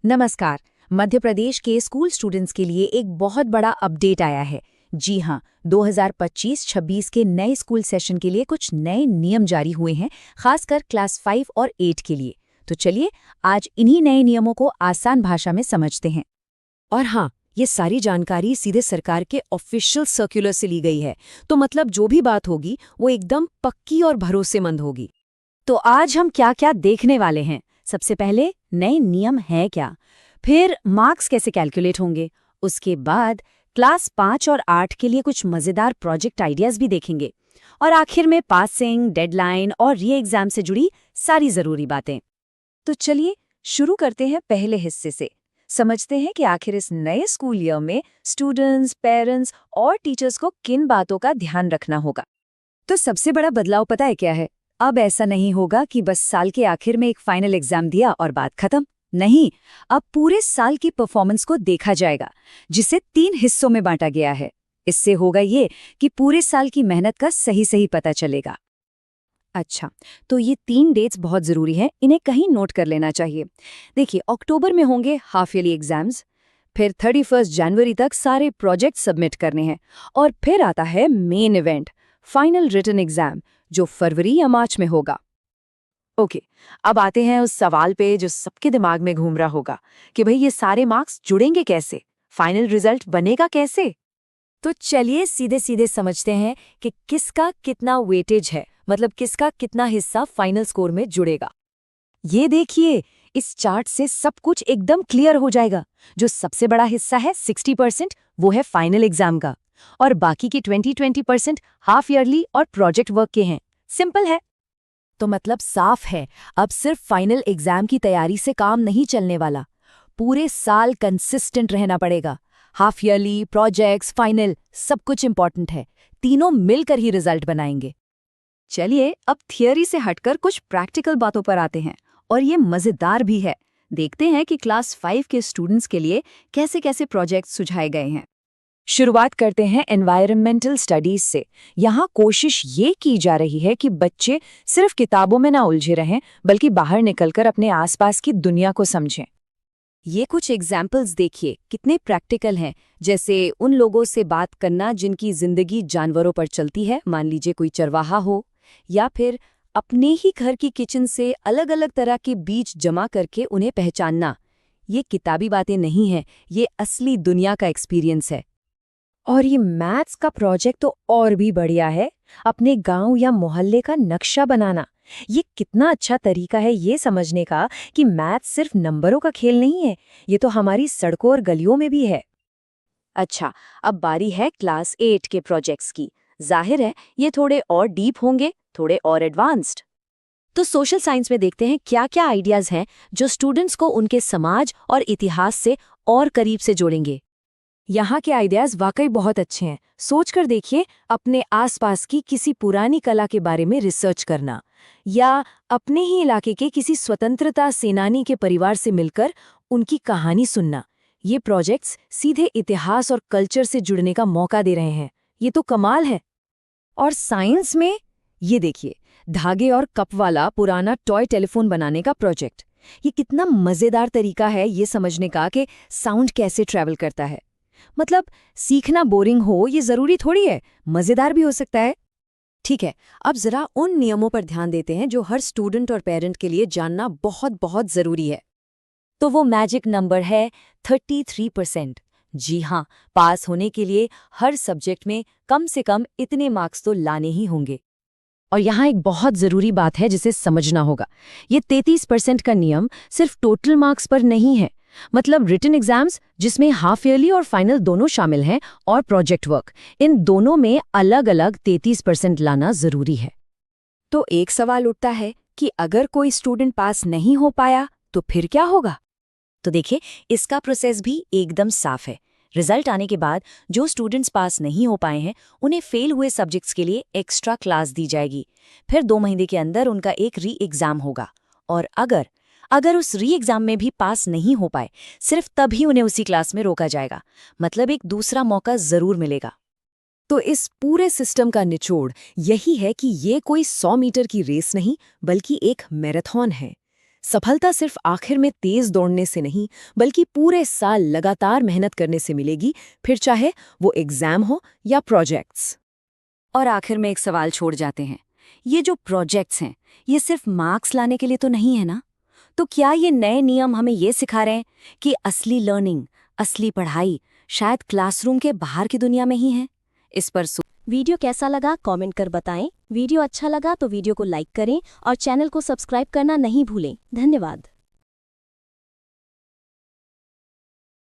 नमस्कार। मध्य प्रदेश के school students के लिए एक बहुत बड़ा अपडेट आया है। जी हाँ, 2025-26 के नए स्कूल सेशन के लिए कुछ नए नियम जारी हुए हैं, खासकर क्लास 5 और 8 के लिए। तो चलिए आज इन्हीं नए नियमों को आसान भाषा में समझते हैं। और हाँ, ये सारी जानकारी सीधे सरकार के ऑफिशियल सर्कुलर से ली गई है, तो मतलब जो भी बात होगी वो एकदम पक्की और भरोसेमंद होगी। तो आज हम क्या क्या देखने वाले हैं? सबसे पहले नए नियम है क्या, फिर मार्क्स कैसे कैलकुलेट होंगे, उसके बाद क्लास 5 और 8 के लिए कुछ मज़ेदार प्रोजेक्ट आइडियाज़ भी देखेंगे, और आखिर में पासिंग, डेडलाइन और री एग्ज़ाम से जुड़ी सारी ज़रूरी बातें। तो चलिए शुरू करते हैं पहले हिस्से से। समझते हैं कि आखिर इस नए स्कूल ईयर में स्टूडेंट्स, पेरेंट्स और टीचर्स को किन बातों का ध्यान रखना होगा। तो सबसे बड़ा बदलाव पता है क्या है? अब ऐसा नहीं होगा कि बस साल के आखिर में एक फाइनल एग्जाम दिया और बात खत्म। नहीं, अब पूरे साल की परफॉर्मेंस को देखा जाएगा, जिसे 3 हिस्सों में बांटा गया है। इससे होगा ये कि पूरे साल की मेहनत का सही पता चलेगा। अच्छा, तो ये 3 डेट्स बहुत ज़रूरी हैं, इन्हें कहीं नोट कर लेना चाहिए। देखिए, अक्टूबर में होंगे हाफ ईयरली एग्जाम्स, फिर 31 जनवरी तक सारे प्रोजेक्ट सबमिट करने हैं, और फिर आता है main event, final written exam, जो फरवरी या मार्च में होगा। ओके, अब आते हैं उस सवाल पे जो सबके दिमाग में घूम रहा होगा कि भाई ये सारे मार्क्स जुड़ेंगे कैसे, फाइनल रिजल्ट बनेगा कैसे। तो चलिए सीधे सीधे समझते हैं कि किसका कितना वेटेज है, मतलब किसका कितना हिस्सा फाइनल स्कोर में जुड़ेगा। ये देखिए, इस चार्ट से सब कुछ एकदम क्लियर हो जाएगा। जो सबसे बड़ा हिस्सा है 60%, वो है फाइनल एग्जाम का, और बाकी के 20% हाफ ईयरली और प्रोजेक्ट वर्क के हैं। सिंपल है। तो मतलब साफ है, अब सिर्फ फाइनल एग्जाम की तैयारी से काम नहीं चलने वाला। पूरे साल कंसिस्टेंट रहना पड़ेगा। हाफ ईयरली, प्रोजेक्ट्स, फाइनल, सब कुछ इंपॉर्टेंट है। तीनों मिलकर ही रिजल्ट बनाएंगे। चलिए अब थियरी से हटकर कुछ प्रैक्टिकल बातों पर आते हैं, और ये मजेदार भी है। देखते हैं कि क्लास 5 के स्टूडेंट्स के लिए कैसे कैसे प्रोजेक्ट सुझाए गए हैं। शुरुआत करते हैं एनवायरमेंटल स्टडीज से। यहाँ कोशिश ये की जा रही है कि बच्चे सिर्फ किताबों में ना उलझे रहें, बल्कि बाहर निकलकर अपने आसपास की दुनिया को समझें। ये कुछ एग्जाम्पल्स देखिए, कितने प्रैक्टिकल हैं। जैसे उन लोगों से बात करना जिनकी जिंदगी जानवरों पर चलती है, मान लीजिए कोई चरवाहा हो, या फिर अपने ही घर की किचन से अलग अलग तरह के बीज जमा करके उन्हें पहचानना। ये किताबी बातें नहीं हैं, ये असली दुनिया का एक्सपीरियंस है। और ये मैथ्स का प्रोजेक्ट तो और भी बढ़िया है। अपने गांव या मोहल्ले का नक्शा बनाना। ये कितना अच्छा तरीका है ये समझने का कि मैथ्स सिर्फ नंबरों का खेल नहीं है, ये तो हमारी सड़कों और गलियों में भी है। अच्छा, अब बारी है क्लास 8 के प्रोजेक्ट्स की। जाहिर है ये थोड़े और डीप होंगे, थोड़े और एडवांस्ड। तो सोशल साइंस में देखते हैं क्या क्या आइडियाज हैं जो स्टूडेंट्स को उनके समाज और इतिहास से और करीब से जोड़ेंगे। यहाँ के आइडियाज वाकई बहुत अच्छे हैं। सोचकर देखिए, अपने आसपास की किसी पुरानी कला के बारे में रिसर्च करना, या अपने ही इलाके के किसी स्वतंत्रता सेनानी के परिवार से मिलकर उनकी कहानी सुनना। ये प्रोजेक्ट्स सीधे इतिहास और कल्चर से जुड़ने का मौका दे रहे हैं। ये तो कमाल है। और साइंस में ये देखिए, धागे और कप वाला पुराना टॉय टेलीफोन बनाने का प्रोजेक्ट। ये कितना मज़ेदार तरीका है ये समझने का कि साउंड कैसे ट्रैवल करता है। मतलब सीखना बोरिंग हो ये जरूरी थोड़ी है, मजेदार भी हो सकता है। ठीक है, अब जरा उन नियमों पर ध्यान देते हैं जो हर स्टूडेंट और पेरेंट के लिए जानना बहुत बहुत जरूरी है। तो वो मैजिक नंबर है 33%। जी हाँ, पास होने के लिए हर सब्जेक्ट में कम से कम इतने मार्क्स तो लाने ही होंगे। और यहाँ एक बहुत ज़रूरी बात है जिसे समझना होगा। ये 33% का नियम सिर्फ टोटल मार्क्स पर नहीं है। मतलब रिटन एग्जाम्स, जिसमें हाफ ईयरली और फाइनल दोनों शामिल हैं, और प्रोजेक्ट वर्क, इन दोनों में अलग अलग 33% लाना ज़रूरी है। तो एक सवाल उठता है कि अगर कोई स्टूडेंट पास नहीं हो पाया तो फिर क्या होगा? तो देखिए, इसका प्रोसेस भी एकदम साफ है। रिजल्ट आने के बाद जो स्टूडेंट्स पास नहीं हो पाए हैं, उन्हें फेल हुए सब्जेक्ट्स के लिए एक्स्ट्रा क्लास दी जाएगी। फिर 2 महीने के अंदर उनका एक री एग्जाम होगा, और अगर उस री एग्जाम में भी पास नहीं हो पाए, सिर्फ तभी उन्हें उसी क्लास में रोका जाएगा। मतलब एक दूसरा मौका जरूर मिलेगा। तो इस पूरे सिस्टम का निचोड़ यही है कि ये कोई 100 मीटर की रेस नहीं, बल्कि एक मैराथन है। सफलता सिर्फ आखिर में तेज दौड़ने से नहीं, बल्कि पूरे साल लगातार मेहनत करने से मिलेगी, फिर चाहे वो एग्जाम हो या प्रोजेक्ट्स। और आखिर में एक सवाल छोड़ जाते हैं, ये जो प्रोजेक्ट्स हैं, ये सिर्फ मार्क्स लाने के लिए तो नहीं है ना? तो क्या ये नए नियम हमें ये सिखा रहे हैं कि असली लर्निंग, असली पढ़ाई शायद क्लासरूम के बाहर की दुनिया में ही है? इस पर वीडियो कैसा लगा कमेंट कर बताएं। वीडियो अच्छा लगा तो वीडियो को लाइक करें और चैनल को सब्सक्राइब करना नहीं भूलें। धन्यवाद।